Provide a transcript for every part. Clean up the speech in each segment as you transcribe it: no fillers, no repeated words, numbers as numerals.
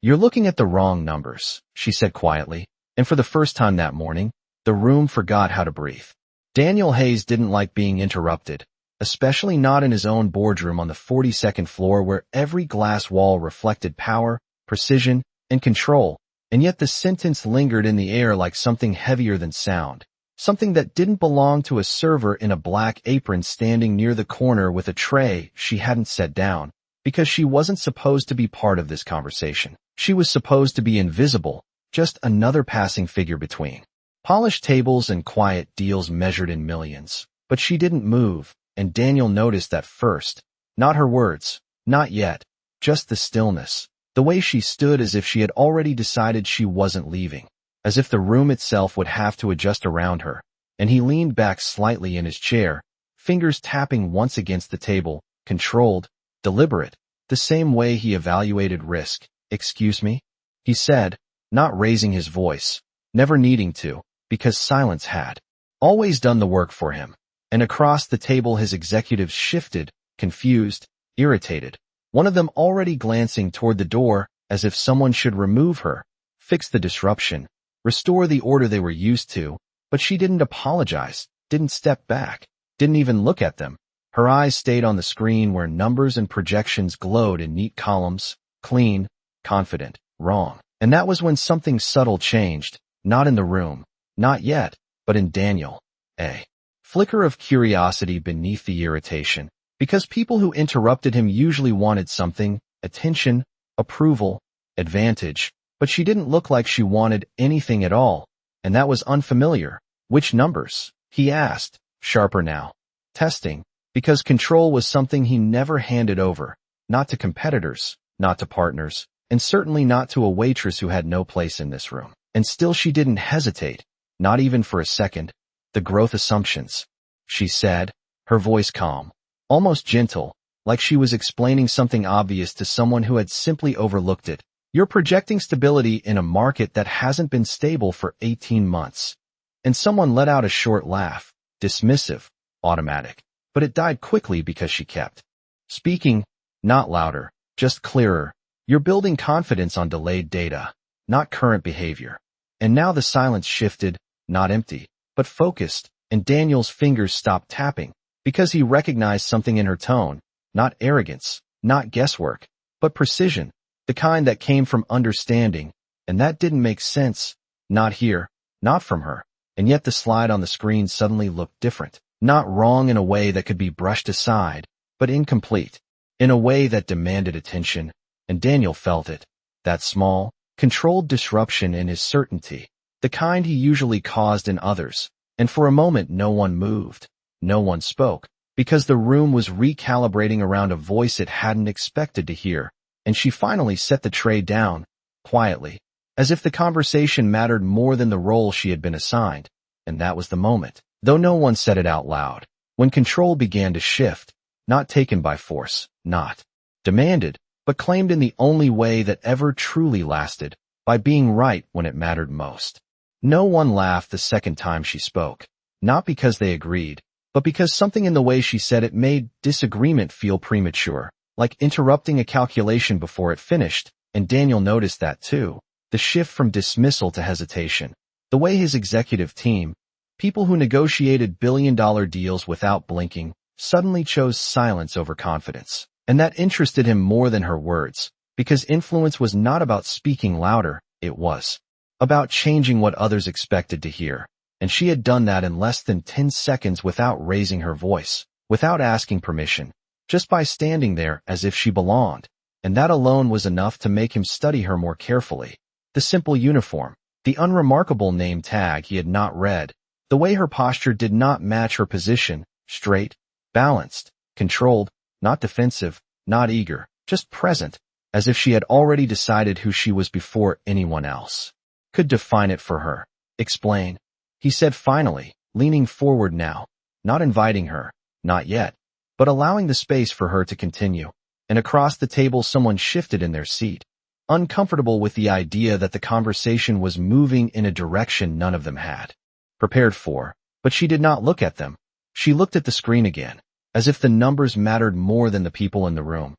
"You're looking at the wrong numbers," she said quietly, and for the first time that morning, the room forgot how to breathe. Daniel Hayes didn't like being interrupted, especially not in his own boardroom on the 42nd floor where every glass wall reflected power, precision, and control, and yet the sentence lingered in the air like something heavier than sound, something that didn't belong to a server in a black apron standing near the corner with a tray she hadn't set down, because she wasn't supposed to be part of this conversation. She was supposed to be invisible, just another passing figure between polished tables and quiet deals measured in millions. But she didn't move, and Daniel noticed that first. Not her words, not yet, just the stillness. The way she stood as if she had already decided she wasn't leaving, as if the room itself would have to adjust around her, and he leaned back slightly in his chair, fingers tapping once against the table, controlled, deliberate, the same way he evaluated risk. "Excuse me?" he said, not raising his voice, never needing to, because silence had always done the work for him. And across the table his executives shifted, confused, irritated, one of them already glancing toward the door as if someone should remove her, fix the disruption, restore the order they were used to, but she didn't apologize, didn't step back, didn't even look at them. Her eyes stayed on the screen where numbers and projections glowed in neat columns, clean, confident, wrong. And that was when something subtle changed, not in the room, not yet, but in Daniel. A flicker of curiosity beneath the irritation, because people who interrupted him usually wanted something, attention, approval, advantage, but she didn't look like she wanted anything at all, and that was unfamiliar. "Which numbers?" he asked, sharper now. Testing, because control was something he never handed over, not to competitors, not to partners, and certainly not to a waitress who had no place in this room. And still she didn't hesitate, not even for a second. "The growth assumptions," she said, her voice calm, almost gentle, like she was explaining something obvious to someone who had simply overlooked it. "You're projecting stability in a market that hasn't been stable for 18 months. And someone let out a short laugh, dismissive, automatic, but it died quickly because she kept speaking, not louder, just clearer. "You're building confidence on delayed data, not current behavior." And now the silence shifted, not empty, but focused, and Daniel's fingers stopped tapping, because he recognized something in her tone, not arrogance, not guesswork, but precision, the kind that came from understanding, and that didn't make sense, not here, not from her. And yet the slide on the screen suddenly looked different, not wrong in a way that could be brushed aside, but incomplete, in a way that demanded attention, and Daniel felt it, that small, controlled disruption in his certainty, the kind he usually caused in others, and for a moment no one moved, no one spoke, because the room was recalibrating around a voice it hadn't expected to hear, and she finally set the tray down, quietly, as if the conversation mattered more than the role she had been assigned, and that was the moment, though no one said it out loud, when control began to shift, not taken by force, not demanded, but claimed in the only way that ever truly lasted, by being right when it mattered most. No one laughed the second time she spoke, not because they agreed, but because something in the way she said it made disagreement feel premature, like interrupting a calculation before it finished, and Daniel noticed that too, the shift from dismissal to hesitation, the way his executive team, people who negotiated billion-dollar deals without blinking, suddenly chose silence over confidence. And that interested him more than her words, because influence was not about speaking louder, it was about changing what others expected to hear. And she had done that in less than 10 seconds without raising her voice, without asking permission, just by standing there as if she belonged. And that alone was enough to make him study her more carefully. The simple uniform, the unremarkable name tag he had not read, the way her posture did not match her position, straight, balanced, controlled, not defensive, not eager, just present, as if she had already decided who she was before anyone else could define it for her. "Explain," he said finally, leaning forward now, not inviting her, not yet, but allowing the space for her to continue. And across the table someone shifted in their seat, uncomfortable with the idea that the conversation was moving in a direction none of them had prepared for. But she did not look at them. She looked at the screen again, as if the numbers mattered more than the people in the room.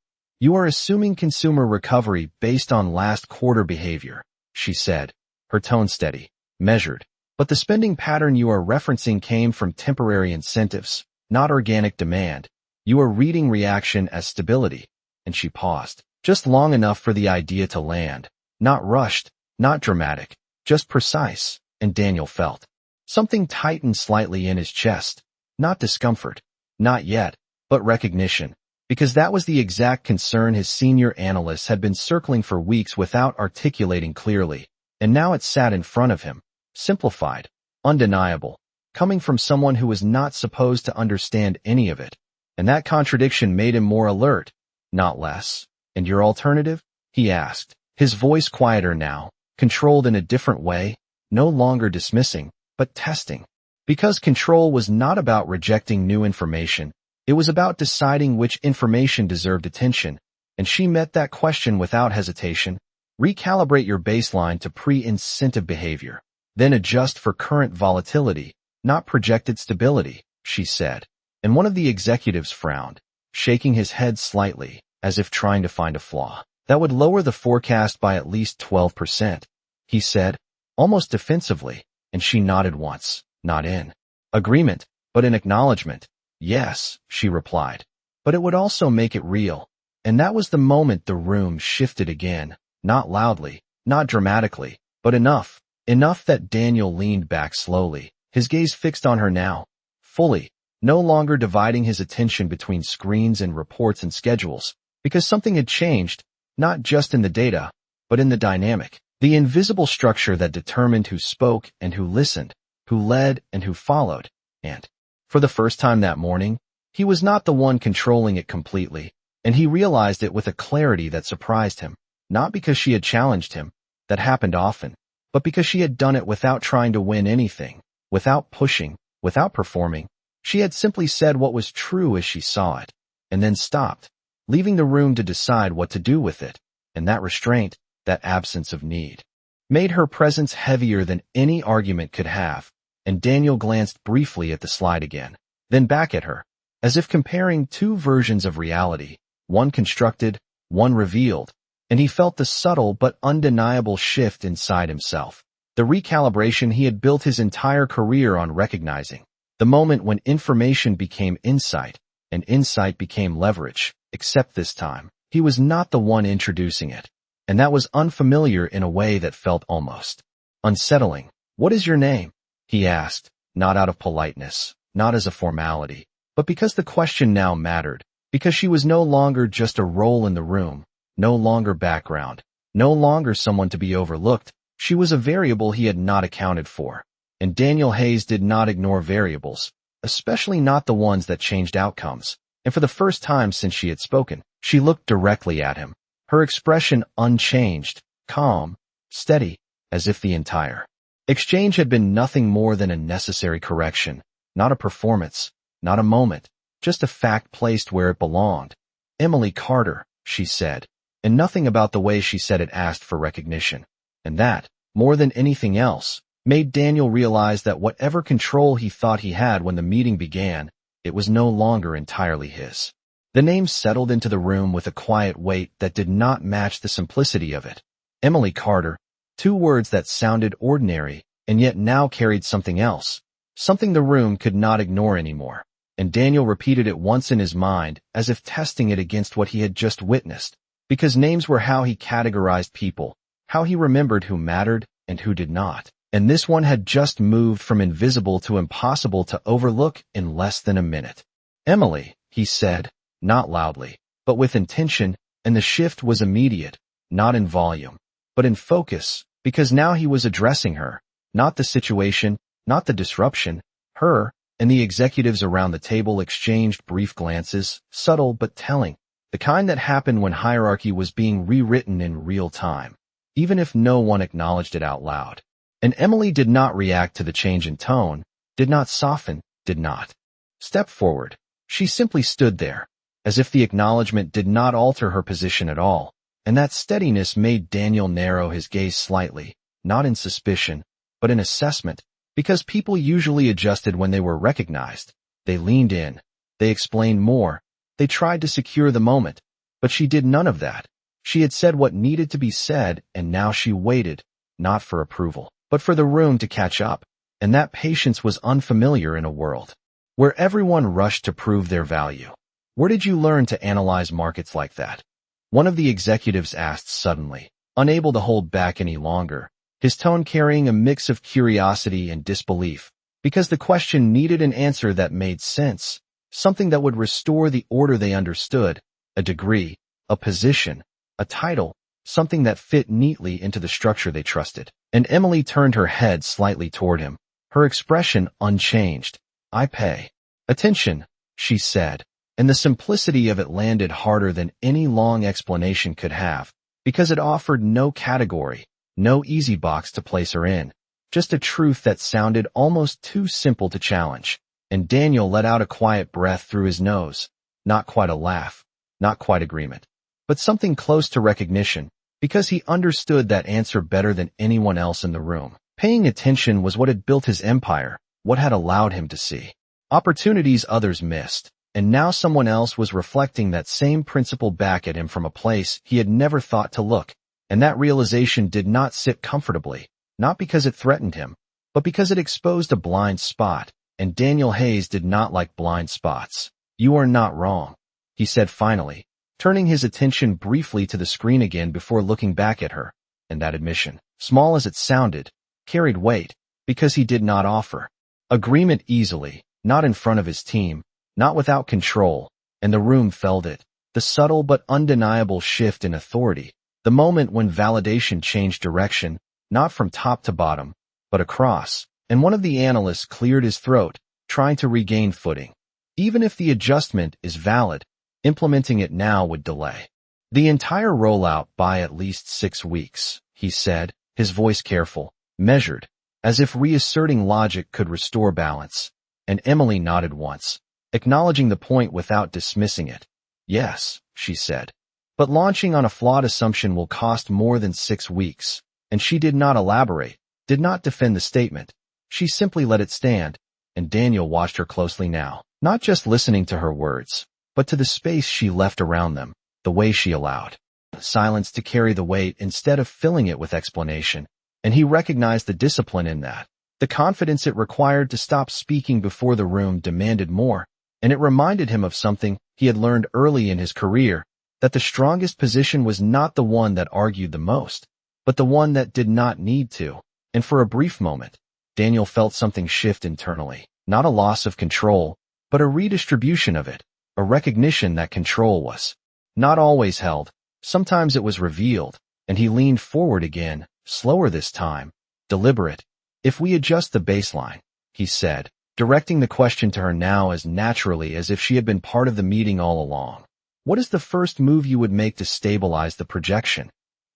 You are assuming consumer recovery based on last quarter behavior, she said, her tone steady, measured. But the spending pattern you are referencing came from temporary incentives, not organic demand. You are reading reaction as stability. And she paused, just long enough for the idea to land. Not rushed, not dramatic, just precise, and Daniel felt. Something tightened slightly in his chest. Not discomfort. Not yet, but recognition. Because that was the exact concern his senior analysts had been circling for weeks without articulating clearly. And now it sat in front of him. Simplified. Undeniable. Coming from someone who was not supposed to understand any of it. And that contradiction made him more alert, not less. And your alternative? He asked, his voice quieter now, controlled in a different way, no longer dismissing, but testing. Because control was not about rejecting new information, it was about deciding which information deserved attention, and she met that question without hesitation. Recalibrate your baseline to pre-incentive behavior, then adjust for current volatility, not projected stability, she said. And one of the executives frowned, shaking his head slightly, as if trying to find a flaw. That would lower the forecast by at least 12%, he said, almost defensively, and she nodded once, not in agreement, but in acknowledgement. Yes, she replied, but it would also make it real. And that was the moment the room shifted again, not loudly, not dramatically, but enough that Daniel leaned back slowly, his gaze fixed on her now, fully, no longer dividing his attention between screens and reports and schedules, because something had changed, not just in the data, but in the dynamic, the invisible structure that determined who spoke and who listened, who led and who followed. And, for the first time that morning, he was not the one controlling it completely, and he realized it with a clarity that surprised him, not because she had challenged him, that happened often, but because she had done it without trying to win anything, without pushing, without performing. She had simply said what was true as she saw it, and then stopped, leaving the room to decide what to do with it, and that restraint, that absence of need, made her presence heavier than any argument could have, and Daniel glanced briefly at the slide again, then back at her, as if comparing two versions of reality, one constructed, one revealed, and he felt the subtle but undeniable shift inside himself, the recalibration he had built his entire career on recognizing. The moment when information became insight, and insight became leverage, except this time, he was not the one introducing it. And that was unfamiliar in a way that felt almost unsettling. What is your name? He asked, not out of politeness, not as a formality, but because the question now mattered, because she was no longer just a role in the room, no longer background, no longer someone to be overlooked. She was a variable he had not accounted for. And Daniel Hayes did not ignore variables, especially not the ones that changed outcomes. And for the first time since she had spoken, she looked directly at him, her expression unchanged, calm, steady, as if the entire exchange had been nothing more than a necessary correction, not a performance, not a moment, just a fact placed where it belonged. Emily Carter, she said, and nothing about the way she said it asked for recognition. And that, more than anything else, made Daniel realize that whatever control he thought he had when the meeting began, it was no longer entirely his. The name settled into the room with a quiet weight that did not match the simplicity of it. Emily Carter, two words that sounded ordinary, and yet now carried something else, something the room could not ignore anymore. And Daniel repeated it once in his mind, as if testing it against what he had just witnessed, because names were how he categorized people, how he remembered who mattered and who did not. And this one had just moved from invisible to impossible to overlook in less than a minute. Emily, he said, not loudly, but with intention, and the shift was immediate, not in volume, but in focus, because now he was addressing her, not the situation, not the disruption, her, and the executives around the table exchanged brief glances, subtle but telling, the kind that happened when hierarchy was being rewritten in real time, even if no one acknowledged it out loud. And Emily did not react to the change in tone, did not soften, did not step forward. She simply stood there, as if the acknowledgement did not alter her position at all, and that steadiness made Daniel narrow his gaze slightly, not in suspicion, but in assessment, because people usually adjusted when they were recognized. They leaned in, they explained more, they tried to secure the moment, But she did none of that. She had said what needed to be said, and now she waited, not for approval, but for the room to catch up. And that patience was unfamiliar in a world where everyone rushed to prove their value. Where did you learn to analyze markets like that? One of the executives asked suddenly, unable to hold back any longer, his tone carrying a mix of curiosity and disbelief, because the question needed an answer that made sense, something that would restore the order they understood, a degree, a position, a title, something that fit neatly into the structure they trusted. And Emily turned her head slightly toward him, her expression unchanged. "I pay attention," she said, and the simplicity of it landed harder than any long explanation could have, because it offered no category, no easy box to place her in, just a truth that sounded almost too simple to challenge. And Daniel let out a quiet breath through his nose, not quite a laugh, not quite agreement, but something close to recognition, because he understood that answer better than anyone else in the room. Paying attention was what had built his empire, what had allowed him to see opportunities others missed, and now someone else was reflecting that same principle back at him from a place he had never thought to look. And that realization did not sit comfortably, not because it threatened him, but because it exposed a blind spot, and Daniel Hayes did not like blind spots. "You are not wrong," he said finally, turning his attention briefly to the screen again before looking back at her. And that admission, small as it sounded, carried weight, because he did not offer agreement easily, not in front of his team, not without control, and the room felt it, the subtle but undeniable shift in authority, the moment when validation changed direction, not from top to bottom, but across. And one of the analysts cleared his throat, trying to regain footing. "Even if the adjustment is valid, implementing it now would delay the entire rollout by at least 6 weeks, he said, his voice careful, measured, as if reasserting logic could restore balance. And Emily nodded once, acknowledging the point without dismissing it. "Yes," she said. "But launching on a flawed assumption will cost more than 6 weeks." And she did not elaborate, did not defend the statement. She simply let it stand, and Daniel watched her closely now, not just listening to her words, but to the space she left around them, the way she allowed silence to carry the weight instead of filling it with explanation. And he recognized the discipline in that, the confidence it required to stop speaking before the room demanded more. And it reminded him of something he had learned early in his career, that the strongest position was not the one that argued the most, but the one that did not need to. And for a brief moment, Daniel felt something shift internally, not a loss of control, but a redistribution of it, a recognition that control was not always held, sometimes it was revealed, and he leaned forward again, slower this time, deliberate. "If we adjust the baseline," he said, directing the question to her now as naturally as if she had been part of the meeting all along. "What is the first move you would make to stabilize the projection?"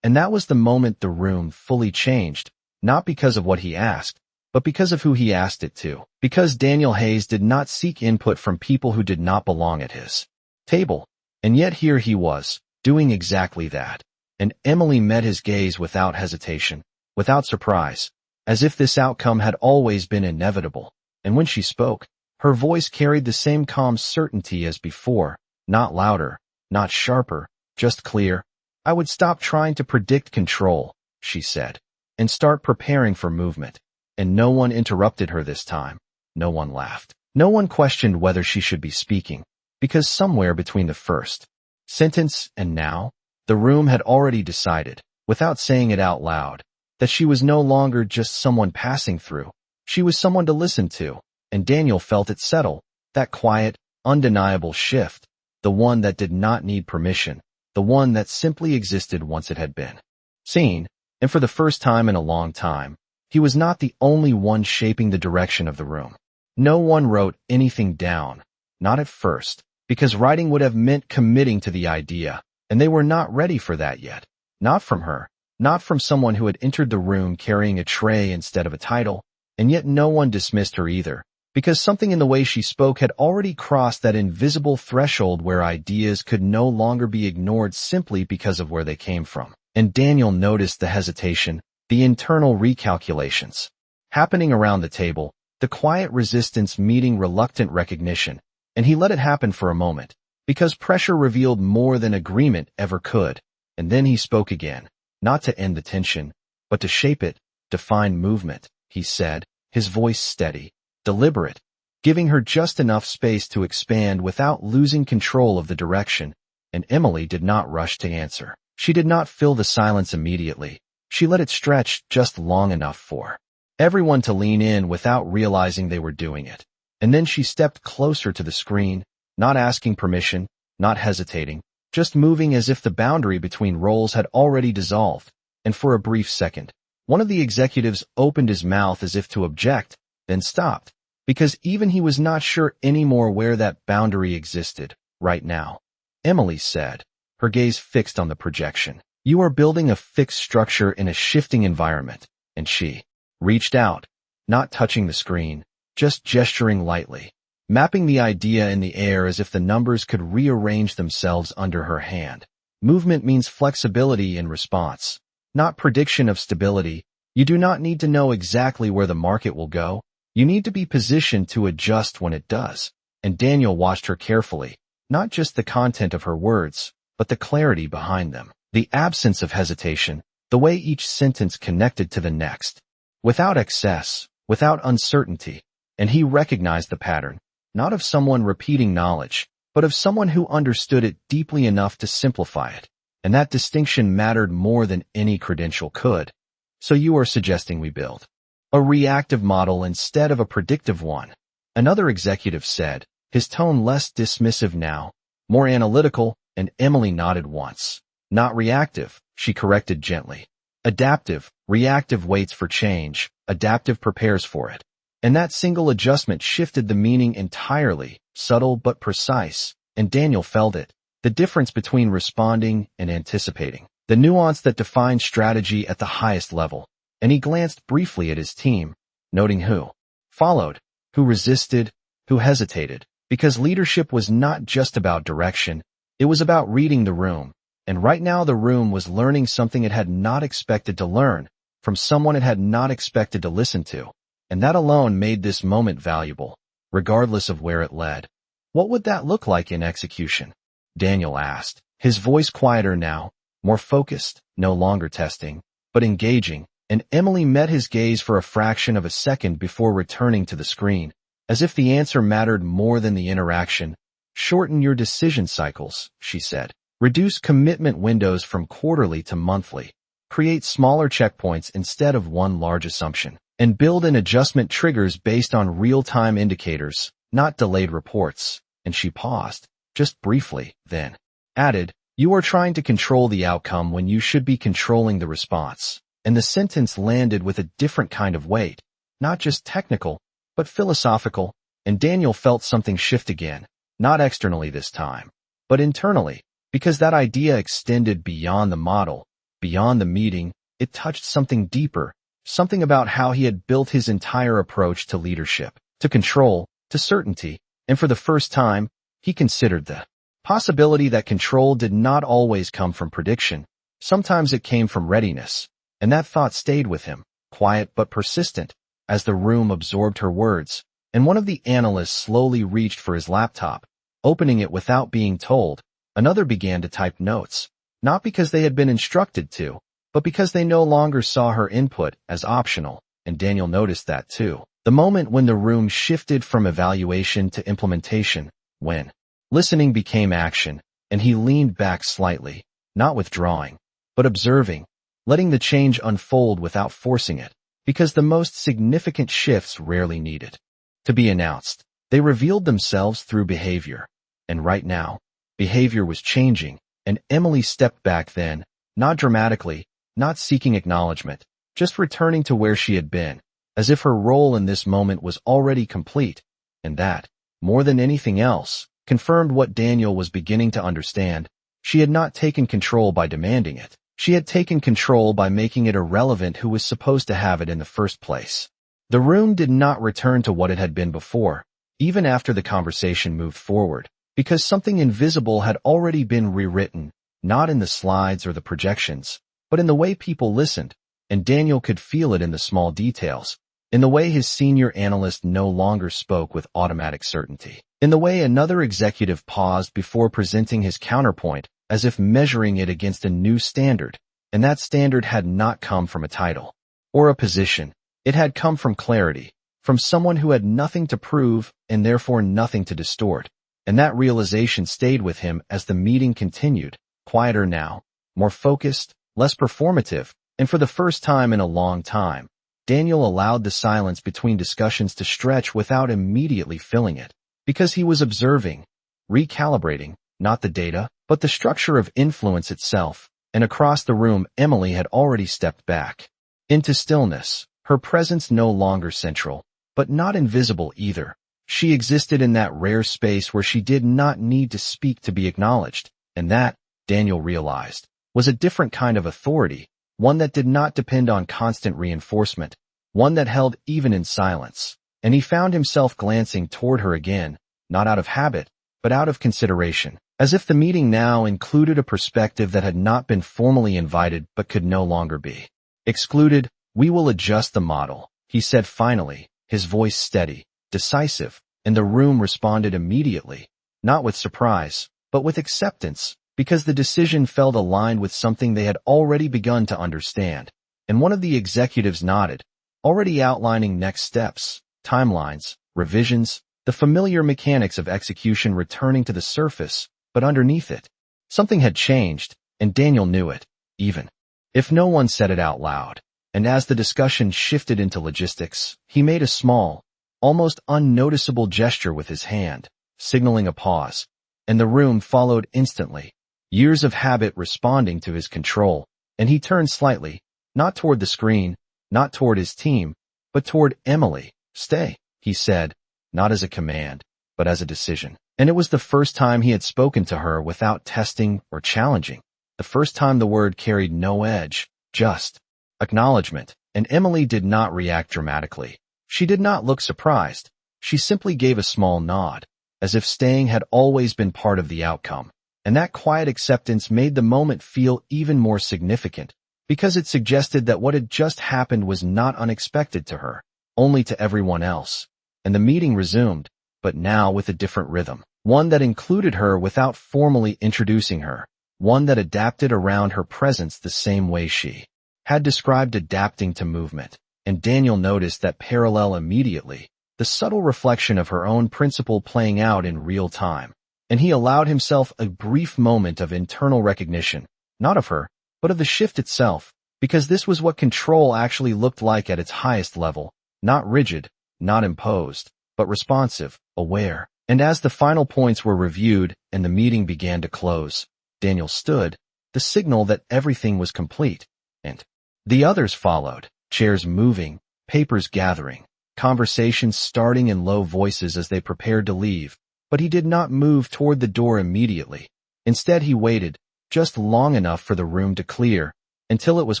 And that was the moment the room fully changed, not because of what he asked, but because of who he asked it to. Because Daniel Hayes did not seek input from people who did not belong at his table. And yet here he was, doing exactly that. And Emily met his gaze without hesitation, without surprise, as if this outcome had always been inevitable. And when she spoke, her voice carried the same calm certainty as before, not louder, not sharper, just clear. "I would stop trying to predict control," she said, "and start preparing for movement." And no one interrupted her this time. No one laughed. No one questioned whether she should be speaking, because somewhere between the first sentence and now, the room had already decided, without saying it out loud, that she was no longer just someone passing through. She was someone to listen to, and Daniel felt it settle, that quiet, undeniable shift, the one that did not need permission, the one that simply existed once it had been seen. And for the first time in a long time, he was not the only one shaping the direction of the room. No one wrote anything down, not at first, because writing would have meant committing to the idea, and they were not ready for that yet. Not from her, not from someone who had entered the room carrying a tray instead of a title, and yet no one dismissed her either, because something in the way she spoke had already crossed that invisible threshold where ideas could no longer be ignored simply because of where they came from. And Daniel noticed the hesitation, the internal recalculations happening around the table, the quiet resistance meeting reluctant recognition, and he let it happen for a moment, because pressure revealed more than agreement ever could. And then he spoke again, not to end the tension, but to shape it, define movement, he said, his voice steady, deliberate, giving her just enough space to expand without losing control of the direction. And Emily did not rush to answer. She did not fill the silence immediately. She let it stretch just long enough for everyone to lean in without realizing they were doing it. And then she stepped closer to the screen, not asking permission, not hesitating, just moving as if the boundary between roles had already dissolved. And for a brief second, one of the executives opened his mouth as if to object, then stopped, because even he was not sure anymore where that boundary existed right now. Emily said, her gaze fixed on the projection. You are building a fixed structure in a shifting environment. And she reached out, not touching the screen, just gesturing lightly, mapping the idea in the air as if the numbers could rearrange themselves under her hand. Movement means flexibility in response, not prediction of stability. You do not need to know exactly where the market will go. You need to be positioned to adjust when it does. And Daniel watched her carefully, not just the content of her words, but the clarity behind them, the absence of hesitation, the way each sentence connected to the next, without excess, without uncertainty. And he recognized the pattern, not of someone repeating knowledge, but of someone who understood it deeply enough to simplify it. And that distinction mattered more than any credential could. So you are suggesting we build a reactive model instead of a predictive one, another executive said, his tone less dismissive now, more analytical, and Emily nodded once. Not reactive, she corrected gently. Adaptive. Reactive waits for change, adaptive prepares for it. And that single adjustment shifted the meaning entirely, subtle but precise, and Daniel felt it. The difference between responding and anticipating. The nuance that defines strategy at the highest level. And he glanced briefly at his team, noting who followed, who resisted, who hesitated, because leadership was not just about direction, it was about reading the room. And right now the room was learning something it had not expected to learn, from someone it had not expected to listen to. And that alone made this moment valuable, regardless of where it led. What would that look like in execution? Daniel asked, his voice quieter now, more focused, no longer testing, but engaging. And Emily met his gaze for a fraction of a second before returning to the screen, as if the answer mattered more than the interaction. Shorten your decision cycles, she said. Reduce commitment windows from quarterly to monthly. Create smaller checkpoints instead of one large assumption. And build in adjustment triggers based on real-time indicators, not delayed reports. And she paused, just briefly, then added, you are trying to control the outcome when you should be controlling the response. And the sentence landed with a different kind of weight, not just technical, but philosophical, and Daniel felt something shift again, not externally this time, but internally, because that idea extended beyond the model, beyond the meeting. It touched something deeper, something about how he had built his entire approach to leadership, to control, to certainty, and for the first time, he considered the possibility that control did not always come from prediction. Sometimes it came from readiness. And that thought stayed with him, quiet but persistent, as the room absorbed her words. And one of the analysts slowly reached for his laptop, opening it without being told. Another began to type notes, not because they had been instructed to, but because they no longer saw her input as optional. And Daniel noticed that too. The moment when the room shifted from evaluation to implementation, when listening became action, and he leaned back slightly, not withdrawing, but observing, letting the change unfold without forcing it, because the most significant shifts rarely needed to be announced. They revealed themselves through behavior. And right now, behavior was changing, and Emily stepped back then, not dramatically, not seeking acknowledgement, just returning to where she had been, as if her role in this moment was already complete. And that, more than anything else, confirmed what Daniel was beginning to understand. She had not taken control by demanding it. She had taken control by making it irrelevant who was supposed to have it in the first place. The room did not return to what it had been before, even after the conversation moved forward, because something invisible had already been rewritten, not in the slides or the projections, but in the way people listened, and Daniel could feel it in the small details, in the way his senior analyst no longer spoke with automatic certainty. In the way another executive paused before presenting his counterpoint, as if measuring it against a new standard, and that standard had not come from a title or a position. It had come from clarity, from someone who had nothing to prove and therefore nothing to distort. And that realization stayed with him as the meeting continued, quieter now, more focused, less performative, and for the first time in a long time, Daniel allowed the silence between discussions to stretch without immediately filling it, because he was observing, recalibrating, not the data, but the structure of influence itself. And across the room, Emily had already stepped back into stillness, her presence no longer central, but not invisible either. She existed in that rare space where she did not need to speak to be acknowledged, and that, Daniel realized, was a different kind of authority, one that did not depend on constant reinforcement, one that held even in silence. And he found himself glancing toward her again, not out of habit, but out of consideration, as if the meeting now included a perspective that had not been formally invited but could no longer be excluded. "We will adjust the model," he said finally, his voice steady, decisive, and the room responded immediately, not with surprise, but with acceptance, because the decision felt aligned with something they had already begun to understand. And one of the executives nodded, already outlining next steps, timelines, revisions, the familiar mechanics of execution returning to the surface, but underneath it, something had changed, and Daniel knew it, even if no one said it out loud. And as the discussion shifted into logistics, he made a small, almost unnoticeable gesture with his hand, signaling a pause, and the room followed instantly, years of habit responding to his control, and he turned slightly, not toward the screen, not toward his team, but toward Emily. "Stay," he said, not as a command, but as a decision. And it was the first time he had spoken to her without testing or challenging, the first time the word carried no edge, just acknowledgement. And Emily did not react dramatically. She did not look surprised. She simply gave a small nod, as if staying had always been part of the outcome. And that quiet acceptance made the moment feel even more significant, because it suggested that what had just happened was not unexpected to her, only to everyone else. And the meeting resumed, but now with a different rhythm, one that included her without formally introducing her, one that adapted around her presence the same way she had described adapting to movement. And Daniel noticed that parallel immediately, the subtle reflection of her own principle playing out in real time. And he allowed himself a brief moment of internal recognition, not of her, but of the shift itself, because this was what control actually looked like at its highest level, not rigid, not imposed, but responsive, aware. And as the final points were reviewed and the meeting began to close, Daniel stood, the signal that everything was complete. And the others followed, chairs moving, papers gathering, conversations starting in low voices as they prepared to leave. But he did not move toward the door immediately. Instead, he waited, just long enough for the room to clear, until it was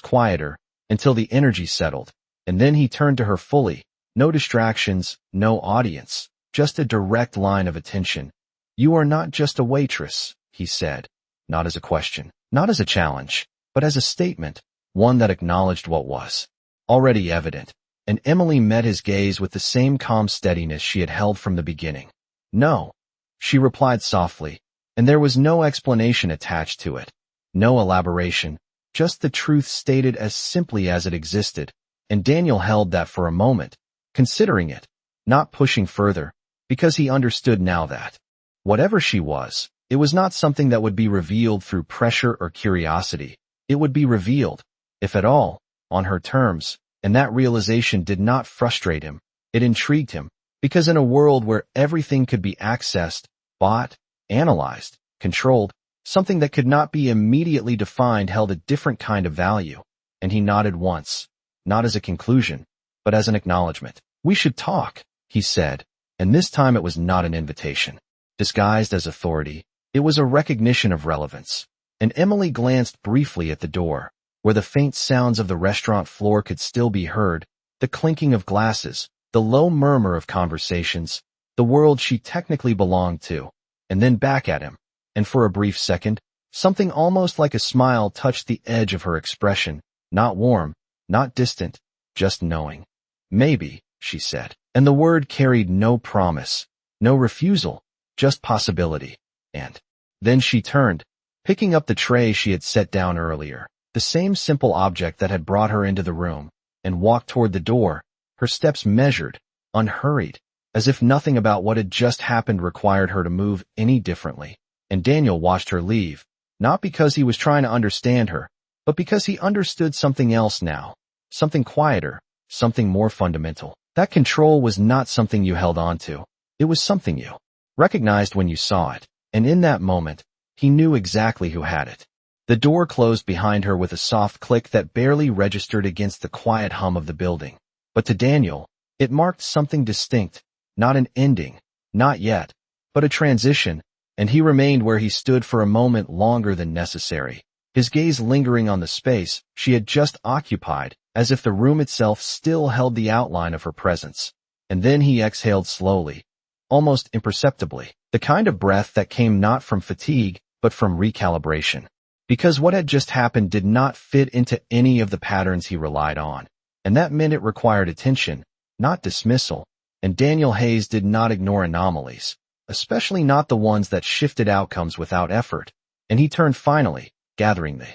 quieter, until the energy settled. And then he turned to her fully, no distractions, no audience, just a direct line of attention. "You are not just a waitress," he said, not as a question, not as a challenge, but as a statement, one that acknowledged what was already evident. And Emily met his gaze with the same calm steadiness she had held from the beginning. "No," she replied softly, and there was no explanation attached to it, no elaboration, just the truth stated as simply as it existed. And Daniel held that for a moment, considering it, not pushing further, because he understood now that, whatever she was, it was not something that would be revealed through pressure or curiosity. It would be revealed, if at all, on her terms. And that realization did not frustrate him. It intrigued him, because in a world where everything could be accessed, bought, analyzed, controlled, something that could not be immediately defined held a different kind of value. And he nodded once, not as a conclusion, but as an acknowledgement. "We should talk," he said, and this time it was not an invitation, disguised as authority. It was a recognition of relevance. And Emily glanced briefly at the door, where the faint sounds of the restaurant floor could still be heard, the clinking of glasses, the low murmur of conversations, the world she technically belonged to, and then back at him. And for a brief second, something almost like a smile touched the edge of her expression, not warm, not distant, just knowing. "Maybe," she said. And the word carried no promise, no refusal, just possibility. And then she turned, picking up the tray she had set down earlier, the same simple object that had brought her into the room, and walked toward the door, her steps measured, unhurried, as if nothing about what had just happened required her to move any differently. And Daniel watched her leave, not because he was trying to understand her, but because he understood something else now, something quieter, something more fundamental. That control was not something you held on to. It was something you recognized when you saw it, and in that moment, he knew exactly who had it. The door closed behind her with a soft click that barely registered against the quiet hum of the building. But to Daniel, it marked something distinct, not an ending, not yet, but a transition, and he remained where he stood for a moment longer than necessary, his gaze lingering on the space she had just occupied, as if the room itself still held the outline of her presence. And then he exhaled slowly, almost imperceptibly, the kind of breath that came not from fatigue, but from recalibration. Because what had just happened did not fit into any of the patterns he relied on, and that meant it required attention, not dismissal, and Daniel Hayes did not ignore anomalies, especially not the ones that shifted outcomes without effort, and he turned finally, gathering the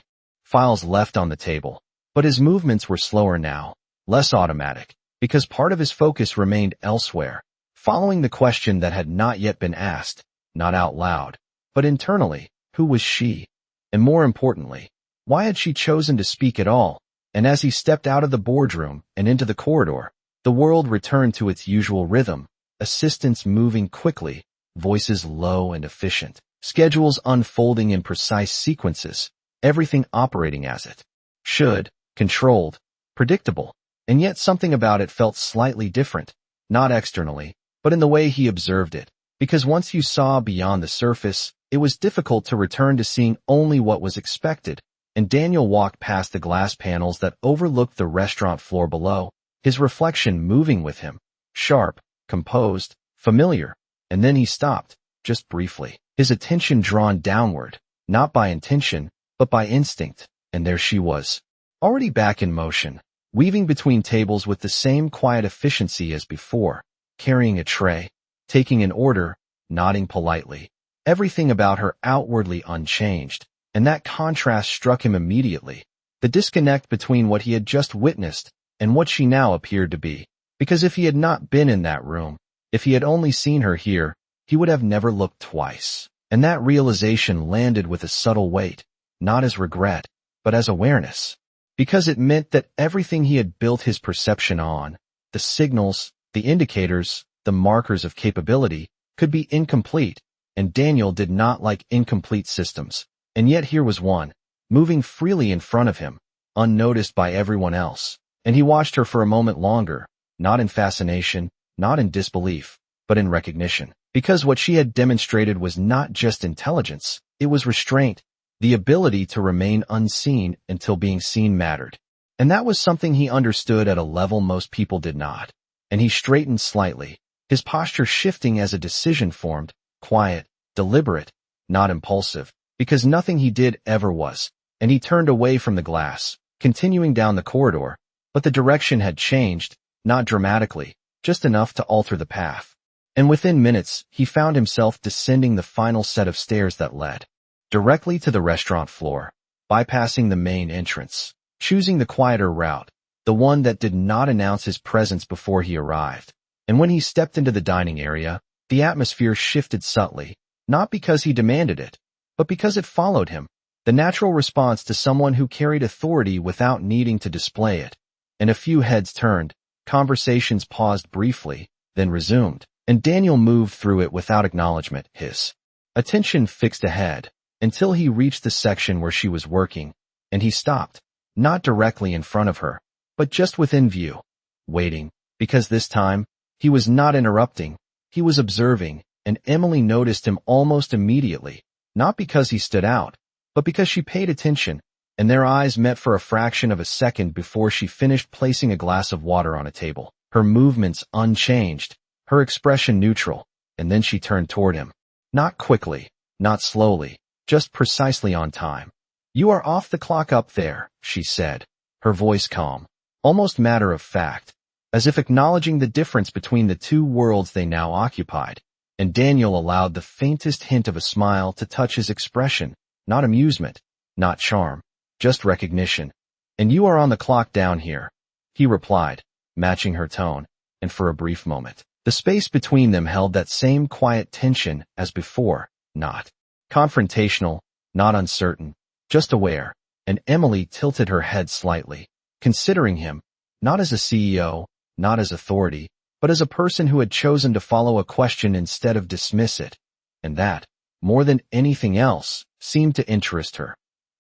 files left on the table. But his movements were slower now, less automatic, because part of his focus remained elsewhere, following the question that had not yet been asked, not out loud, but internally, who was she? And more importantly, why had she chosen to speak at all? And as he stepped out of the boardroom and into the corridor, the world returned to its usual rhythm, assistants moving quickly, voices low and efficient, schedules unfolding in precise sequences, everything operating as it should, controlled, predictable, and yet something about it felt slightly different, not externally, but in the way he observed it, because once you saw beyond the surface, it was difficult to return to seeing only what was expected, and Daniel walked past the glass panels that overlooked the restaurant floor below, his reflection moving with him, sharp, composed, familiar, and then he stopped, just briefly, his attention drawn downward, not by intention, but by instinct, and there she was, already back in motion, weaving between tables with the same quiet efficiency as before, carrying a tray, taking an order, nodding politely, everything about her outwardly unchanged, and that contrast struck him immediately, the disconnect between what he had just witnessed and what she now appeared to be, because if he had not been in that room, if he had only seen her here, he would have never looked twice, and that realization landed with a subtle weight, not as regret, but as awareness, because it meant that everything he had built his perception on, the signals, the indicators, the markers of capability, could be incomplete, and Daniel did not like incomplete systems, and yet here was one, moving freely in front of him, unnoticed by everyone else, and he watched her for a moment longer, not in fascination, not in disbelief, but in recognition, because what she had demonstrated was not just intelligence, it was restraint, the ability to remain unseen until being seen mattered. And that was something he understood at a level most people did not. And he straightened slightly, his posture shifting as a decision formed, quiet, deliberate, not impulsive, because nothing he did ever was. And he turned away from the glass, continuing down the corridor, but the direction had changed, not dramatically, just enough to alter the path. And within minutes, he found himself descending the final set of stairs that led directly to the restaurant floor, bypassing the main entrance, choosing the quieter route, the one that did not announce his presence before he arrived. And when he stepped into the dining area, the atmosphere shifted subtly, not because he demanded it, but because it followed him, the natural response to someone who carried authority without needing to display it. And a few heads turned, conversations paused briefly, then resumed, and Daniel moved through it without acknowledgement, his attention fixed ahead, until he reached the section where she was working, and he stopped, not directly in front of her, but just within view, waiting, because this time, he was not interrupting, he was observing, and Emily noticed him almost immediately, not because he stood out, but because she paid attention, and their eyes met for a fraction of a second before she finished placing a glass of water on a table, her movements unchanged, her expression neutral, and then she turned toward him. Not quickly, not slowly, just precisely on time. "You are off the clock up there," she said, her voice calm, almost matter of fact, as if acknowledging the difference between the two worlds they now occupied. and Daniel allowed the faintest hint of a smile to touch his expression, not amusement, not charm, just recognition. "And you are on the clock down here," he replied, matching her tone, and for a brief moment, the space between them held that same quiet tension as before, not confrontational, not uncertain, just aware, and Emily tilted her head slightly, considering him, not as a CEO, not as authority, but as a person who had chosen to follow a question instead of dismiss it, and that, more than anything else, seemed to interest her.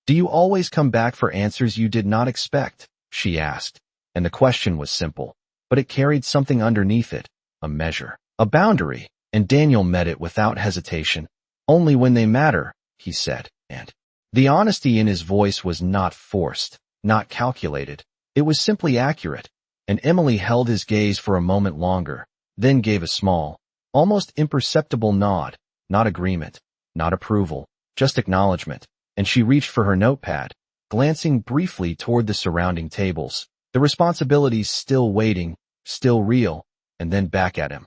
"Do you always come back for answers you did not expect?" she asked, and the question was simple, but it carried something underneath it, a measure, a boundary, and Daniel met it without hesitation. "Only when they matter," he said, and the honesty in his voice was not forced, not calculated. It was simply accurate, and Emily held his gaze for a moment longer, then gave a small, almost imperceptible nod, not agreement, not approval, just acknowledgement, and she reached for her notepad, glancing briefly toward the surrounding tables, the responsibilities still waiting, still real, and then back at him.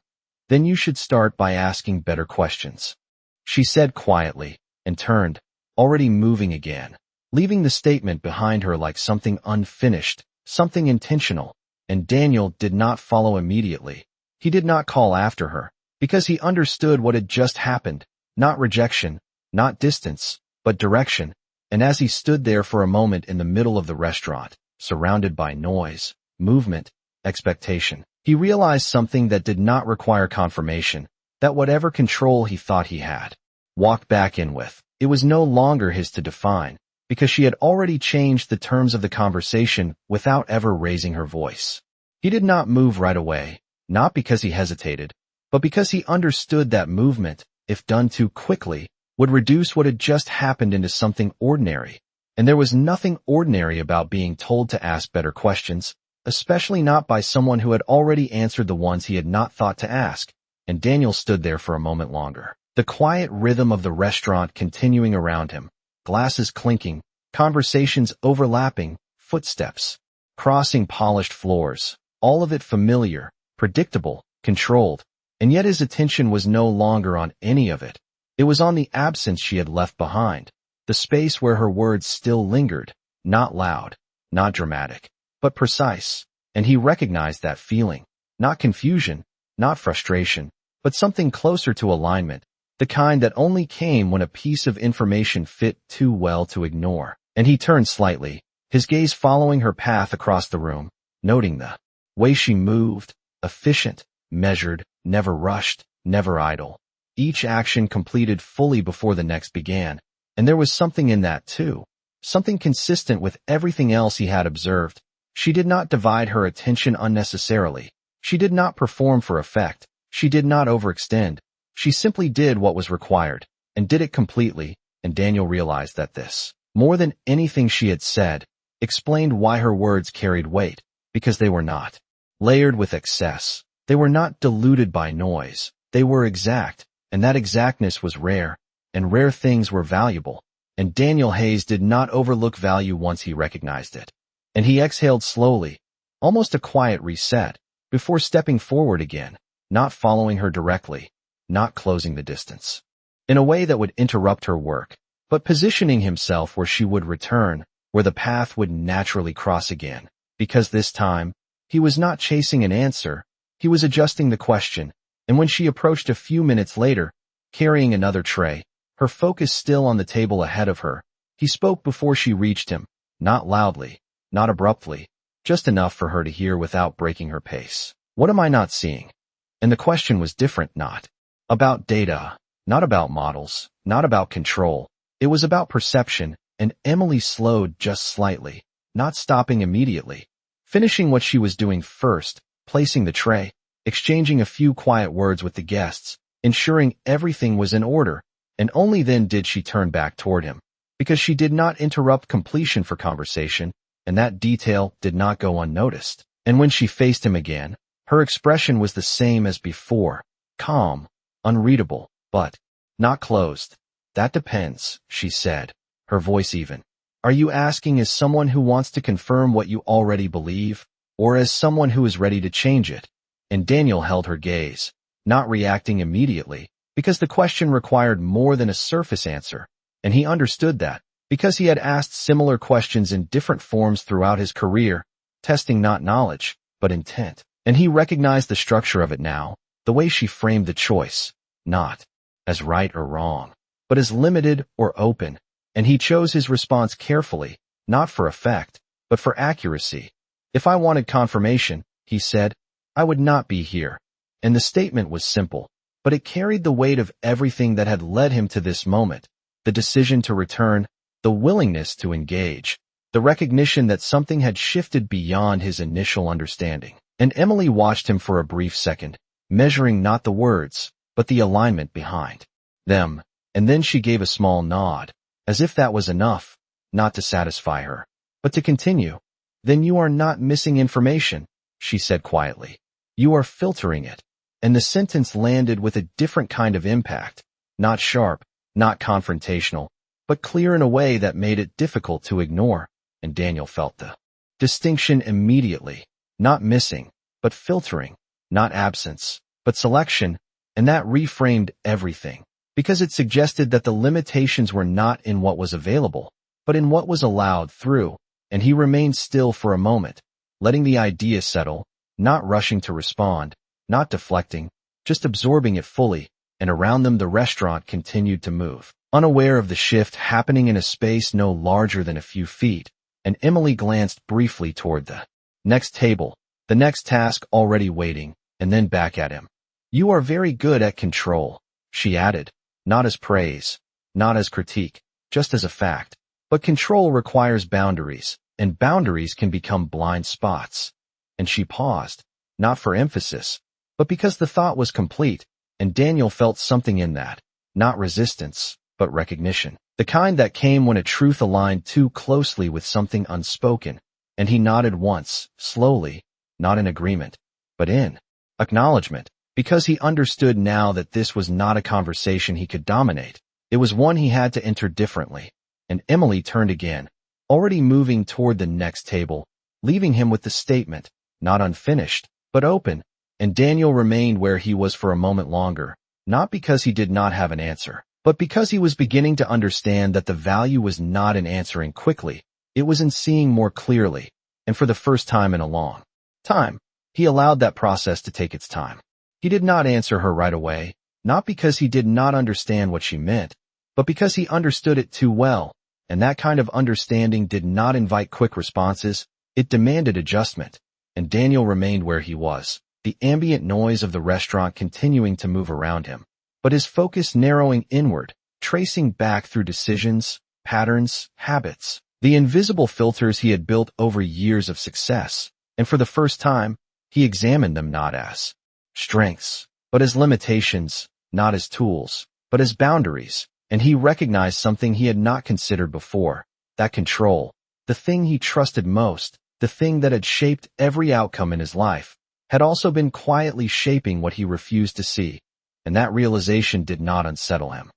"Then you should start by asking better questions," she said quietly, and turned, already moving again, leaving the statement behind her like something unfinished, something intentional, and Daniel did not follow immediately. He did not call after her, because he understood what had just happened, not rejection, not distance, but direction, and as he stood there for a moment in the middle of the restaurant, surrounded by noise, movement, expectation, he realized something that did not require confirmation, that whatever control he thought he had, walked back in with, it was no longer his to define, because she had already changed the terms of the conversation without ever raising her voice. He did not move right away, not because he hesitated, but because he understood that movement, if done too quickly, would reduce what had just happened into something ordinary. And there was nothing ordinary about being told to ask better questions, especially not by someone who had already answered the ones he had not thought to ask, and Daniel stood there for a moment longer. The quiet rhythm of the restaurant continuing around him, glasses clinking, conversations overlapping, footsteps crossing polished floors, all of it familiar, predictable, controlled, and yet his attention was no longer on any of it. It was on the absence she had left behind, the space where her words still lingered, not loud, not dramatic, but precise, and he recognized that feeling, not confusion, not frustration, but something closer to alignment, the kind that only came when a piece of information fit too well to ignore. And he turned slightly, his gaze following her path across the room, noting the way she moved, efficient, measured, never rushed, never idle. Each action completed fully before the next began, and there was something in that too, something consistent with everything else he had observed. She did not divide her attention unnecessarily. She did not perform for effect. She did not overextend. She simply did what was required, and did it completely, and Daniel realized that this, more than anything she had said, explained why her words carried weight, because they were not layered with excess. They were not diluted by noise. They were exact, and that exactness was rare, and rare things were valuable, and Daniel Hayes did not overlook value once he recognized it. And he exhaled slowly, almost a quiet reset, before stepping forward again, not following her directly, not closing the distance in a way that would interrupt her work, but positioning himself where she would return, where the path would naturally cross again, because this time, he was not chasing an answer, he was adjusting the question, and when she approached a few minutes later, carrying another tray, her focus still on the table ahead of her, he spoke before she reached him, not loudly, not abruptly, just enough for her to hear without breaking her pace. "What am I not seeing?" And the question was different, not about data, not about models, not about control. It was about perception, and Emily slowed just slightly, not stopping immediately, finishing what she was doing first, placing the tray, exchanging a few quiet words with the guests, ensuring everything was in order, and only then did she turn back toward him, because she did not interrupt completion for conversation, and that detail did not go unnoticed. And when she faced him again, her expression was the same as before, calm, unreadable, but not closed. "That depends," she said, her voice even. "Are you asking as someone who wants to confirm what you already believe, or as someone who is ready to change it?" And Daniel held her gaze, not reacting immediately, because the question required more than a surface answer, and he understood that, because he had asked similar questions in different forms throughout his career, testing not knowledge, but intent. And he recognized the structure of it now, the way she framed the choice, not as right or wrong, but as limited or open, and he chose his response carefully, not for effect, but for accuracy. If I wanted confirmation, he said, I would not be here. And the statement was simple, but it carried the weight of everything that had led him to this moment, the decision to return, the willingness to engage, the recognition that something had shifted beyond his initial understanding. And Emily watched him for a brief second, measuring not the words, but the alignment behind them, and then she gave a small nod, as if that was enough, not to satisfy her, but to continue. Then you are not missing information, she said quietly. You are filtering it. And the sentence landed with a different kind of impact, not sharp, not confrontational, but clear in a way that made it difficult to ignore, and Daniel felt the distinction immediately. Not missing, but filtering, not absence, but selection, and that reframed everything, because it suggested that the limitations were not in what was available, but in what was allowed through, and he remained still for a moment, letting the idea settle, not rushing to respond, not deflecting, just absorbing it fully, and around them the restaurant continued to move, unaware of the shift happening in a space no larger than a few feet, and Emily glanced briefly toward the next table, the next task already waiting, and then back at him. You are very good at control, she added, not as praise, not as critique, just as a fact. But control requires boundaries, and boundaries can become blind spots. And she paused, not for emphasis, but because the thought was complete, and Daniel felt something in that, not resistance, but recognition. The kind that came when a truth aligned too closely with something unspoken, and he nodded once, slowly, not in agreement, but in acknowledgement, because he understood now that this was not a conversation he could dominate. It was one he had to enter differently. And Emily turned again, already moving toward the next table, leaving him with the statement, not unfinished, but open, and Daniel remained where he was for a moment longer, not because he did not have an answer, but because he was beginning to understand that the value was not in answering quickly, it was in seeing more clearly, and for the first time in a long time, he allowed that process to take its time. He did not answer her right away, not because he did not understand what she meant, but because he understood it too well, and that kind of understanding did not invite quick responses, it demanded adjustment, and Daniel remained where he was, the ambient noise of the restaurant continuing to move around him, but his focus narrowing inward, tracing back through decisions, patterns, habits, the invisible filters he had built over years of success, and for the first time, he examined them not as strengths, but as limitations, not as tools, but as boundaries, and he recognized something he had not considered before, that control, the thing he trusted most, the thing that had shaped every outcome in his life, had also been quietly shaping what he refused to see, and that realization did not unsettle him.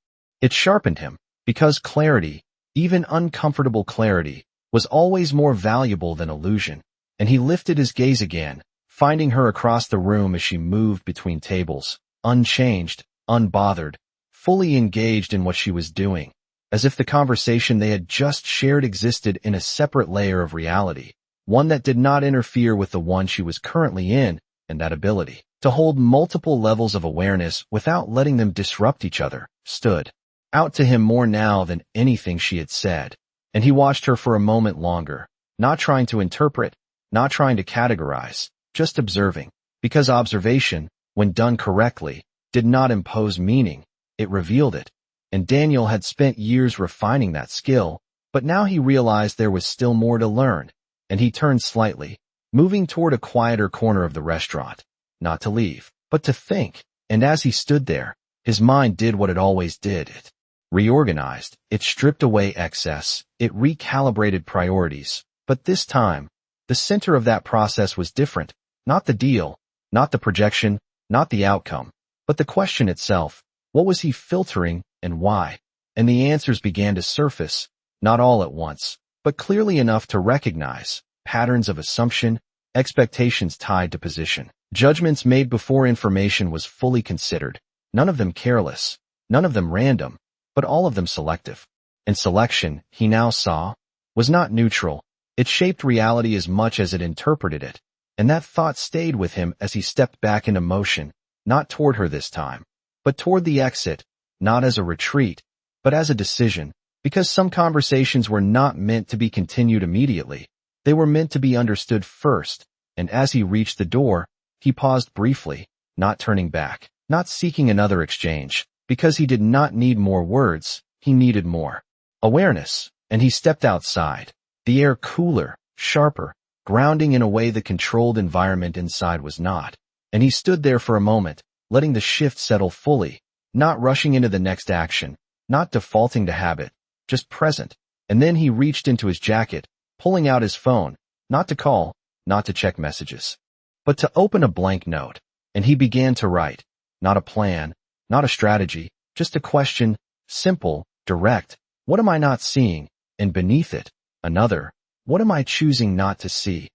It sharpened him, because clarity, even uncomfortable clarity, was always more valuable than illusion, and he lifted his gaze again, finding her across the room as she moved between tables, unchanged, unbothered, fully engaged in what she was doing, as if the conversation they had just shared existed in a separate layer of reality, one that did not interfere with the one she was currently in, and that ability to hold multiple levels of awareness without letting them disrupt each other, stood out to him more now than anything she had said, and he watched her for a moment longer, not trying to interpret, not trying to categorize, just observing, because observation, when done correctly, did not impose meaning, it revealed it, and Daniel had spent years refining that skill, but now he realized there was still more to learn, and he turned slightly, moving toward a quieter corner of the restaurant, not to leave, but to think, and as he stood there, his mind did what it always did. It reorganized, it stripped away excess, it recalibrated priorities, but this time, the center of that process was different, not the deal, not the projection, not the outcome, but the question itself. What was he filtering, and why? And the answers began to surface, not all at once, but clearly enough to recognize patterns of assumption, expectations tied to position, judgments made before information was fully considered, None of them careless, none of them random, but all of them selective. And selection, he now saw, was not neutral. It shaped reality as much as it interpreted it. And that thought stayed with him as he stepped back into motion, not toward her this time, but toward the exit, not as a retreat, but as a decision, because some conversations were not meant to be continued immediately. They were meant to be understood first, and as he reached the door, he paused briefly, not turning back, not seeking another exchange, because he did not need more words, he needed more awareness, and he stepped outside, the air cooler, sharper, grounding in a way the controlled environment inside was not. And he stood there for a moment, letting the shift settle fully, not rushing into the next action, not defaulting to habit, just present. And then he reached into his jacket, pulling out his phone, not to call, not to check messages, but to open a blank note. And he began to write, not a plan, not a strategy, just a question, simple, direct. What am I not seeing? And beneath it, another, what am I choosing not to see?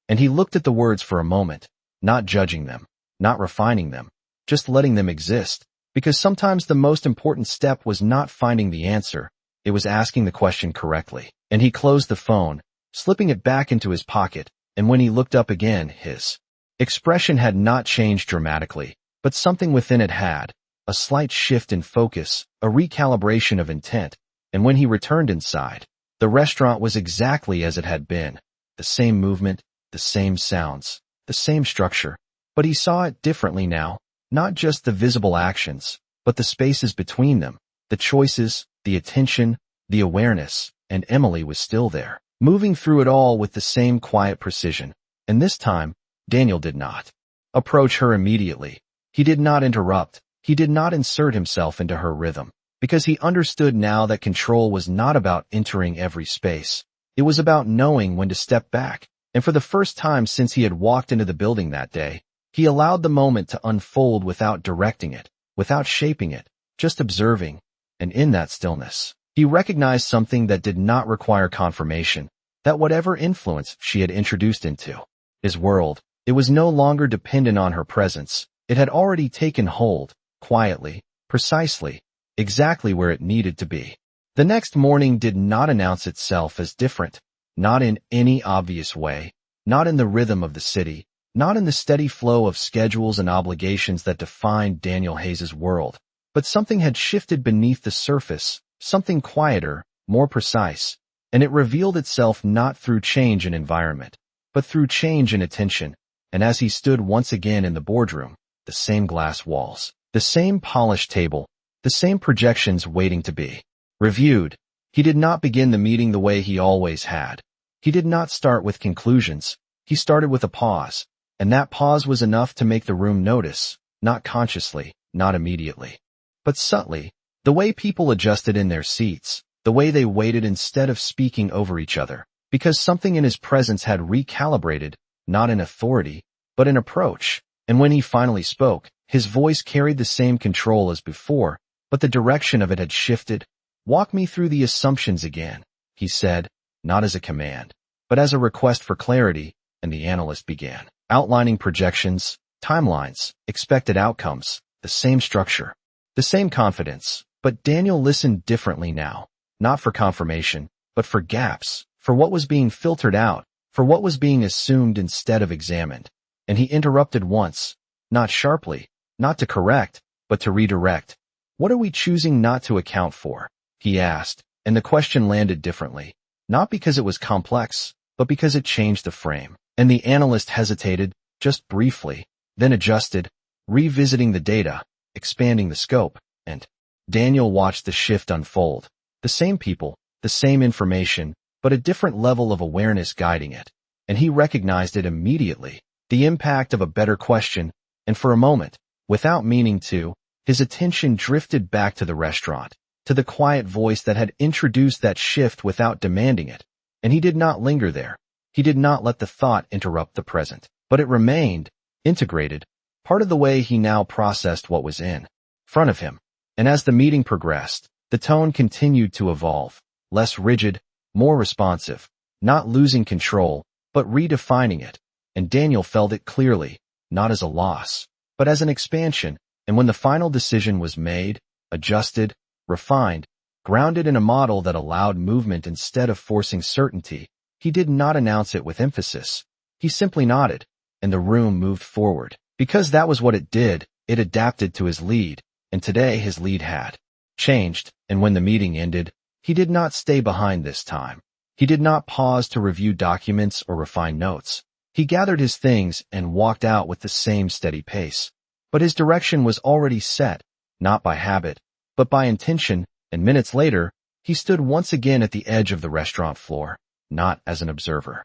And he looked at the words for a moment, not judging them, not refining them, just letting them exist, because sometimes the most important step was not finding the answer, it was asking the question correctly. And he closed the phone, slipping it back into his pocket, and when he looked up again, his expression had not changed dramatically, but something within it had, a slight shift in focus, a recalibration of intent. And when he returned inside, the restaurant was exactly as it had been, the same movement, the same sounds, the same structure, but he saw it differently now, not just the visible actions, but the spaces between them, the choices, the attention, the awareness, and Emily was still there, moving through it all with the same quiet precision. And this time, Daniel did not approach her immediately. He did not interrupt, he did not insert himself into her rhythm, because he understood now that control was not about entering every space. It was about knowing when to step back. And for the first time since he had walked into the building that day, he allowed the moment to unfold without directing it, without shaping it, just observing. And in that stillness, he recognized something that did not require confirmation, that whatever influence she had introduced into his world, it was no longer dependent on her presence. It had already taken hold, quietly, precisely, exactly where it needed to be. The next morning did not announce itself as different, not in any obvious way, not in the rhythm of the city, not in the steady flow of schedules and obligations that defined Daniel Hayes's world, but something had shifted beneath the surface, something quieter, more precise, and it revealed itself not through change in environment, but through change in attention. And as he stood once again in the boardroom, the same glass walls, the same polished table, the same projections waiting to be reviewed. He did not begin the meeting the way he always had. He did not start with conclusions. He started with a pause, and that pause was enough to make the room notice, not consciously, not immediately, but subtly, the way people adjusted in their seats, the way they waited instead of speaking over each other, because something in his presence had recalibrated, not in authority, but in approach. And when he finally spoke, his voice carried the same control as before, but the direction of it had shifted. "Walk me through the assumptions again," he said, not as a command, but as a request for clarity, and the analyst began outlining projections, timelines, expected outcomes, the same structure, the same confidence. But Daniel listened differently now, not for confirmation, but for gaps, for what was being filtered out, for what was being assumed instead of examined. And he interrupted once, not sharply, not to correct, but to redirect. "What are we choosing not to account for?" he asked, and the question landed differently, not because it was complex, but because it changed the frame. And the analyst hesitated, just briefly, then adjusted, revisiting the data, expanding the scope, and Daniel watched the shift unfold. The same people, the same information, but a different level of awareness guiding it. And he recognized it immediately, the impact of a better question, and for a moment, without meaning to, his attention drifted back to the restaurant, to the quiet voice that had introduced that shift without demanding it. And he did not linger there. He did not let the thought interrupt the present, but it remained, integrated, part of the way he now processed what was in front of him. And as the meeting progressed, the tone continued to evolve, less rigid, more responsive, not losing control, but redefining it. And Daniel felt it clearly, not as a loss, but as an expansion, And when the final decision was made, adjusted, refined, grounded in a model that allowed movement instead of forcing certainty, he did not announce it with emphasis. He simply nodded, and the room moved forward. Because that was what it did, it adapted to his lead, and today his lead had changed, and when the meeting ended, he did not stay behind this time. He did not pause to review documents or refine notes. He gathered his things and walked out with the same steady pace. But his direction was already set, not by habit, but by intention, and minutes later, he stood once again at the edge of the restaurant floor, not as an observer.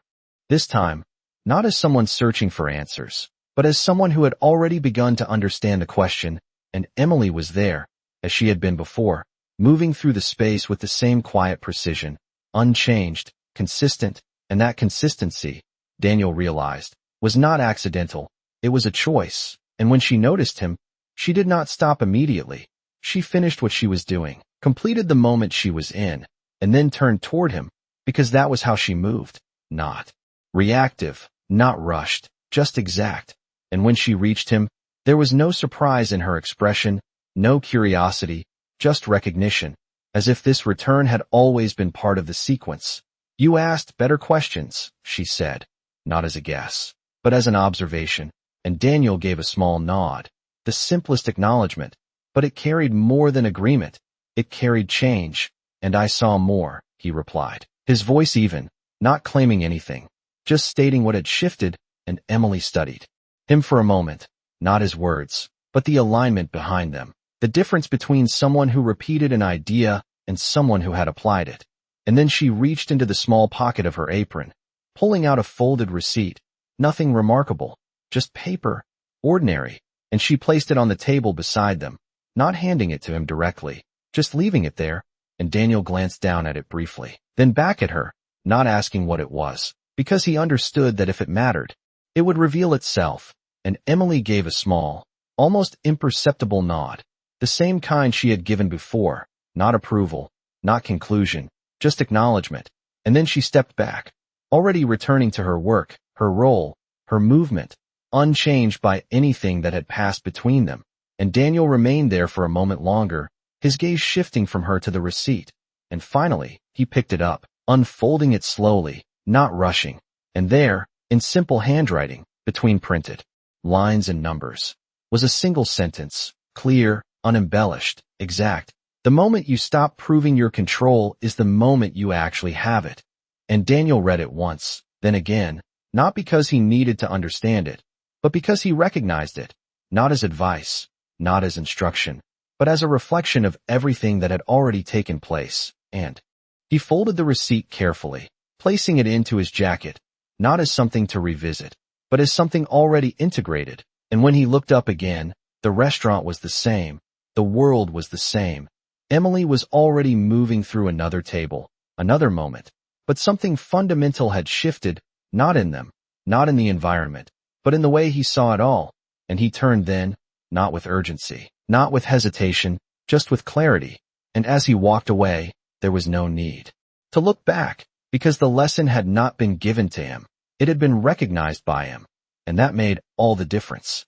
This time, not as someone searching for answers, but as someone who had already begun to understand the question, and Emily was there, as she had been before, moving through the space with the same quiet precision, unchanged, consistent, and that consistency, Daniel realized, was not accidental. It was a choice, and when she noticed him, she did not stop immediately. She finished what she was doing, completed the moment she was in, and then turned toward him, because that was how she moved, not reactive, not rushed, just exact. And when she reached him, there was no surprise in her expression, no curiosity, just recognition, as if this return had always been part of the sequence. "You asked better questions," she said, not as a guess, but as an observation, and Daniel gave a small nod, the simplest acknowledgement, but it carried more than agreement. It carried change, and I saw more, he replied, his voice even, not claiming anything, just stating what had shifted, and Emily studied him for a moment, not his words, but the alignment behind them, the difference between someone who repeated an idea and someone who had applied it. And then she reached into the small pocket of her apron, pulling out a folded receipt, nothing remarkable, just paper, ordinary, and she placed it on the table beside them, not handing it to him directly, just leaving it there, and Daniel glanced down at it briefly, then back at her, not asking what it was, because he understood that if it mattered, it would reveal itself, and Emily gave a small, almost imperceptible nod, the same kind she had given before, not approval, not conclusion, just acknowledgement, and then she stepped back, already returning to her work, her role, her movement, unchanged by anything that had passed between them, and Daniel remained there for a moment longer, his gaze shifting from her to the receipt, and finally, he picked it up, unfolding it slowly, not rushing, and there, in simple handwriting, between printed lines and numbers, was a single sentence, clear, unembellished, exact. "The moment you stop proving your control is the moment you actually have it." And Daniel read it once, then again, not because he needed to understand it, but because he recognized it, not as advice, not as instruction, but as a reflection of everything that had already taken place, and he folded the receipt carefully, placing it into his jacket, not as something to revisit, but as something already integrated, and when he looked up again, the restaurant was the same, the world was the same. Emily was already moving through another table, another moment, but something fundamental had shifted, not in them, not in the environment, but in the way he saw it all, and he turned then, not with urgency, not with hesitation, just with clarity, and as he walked away, there was no need to look back, because the lesson had not been given to him, it had been recognized by him, and that made all the difference.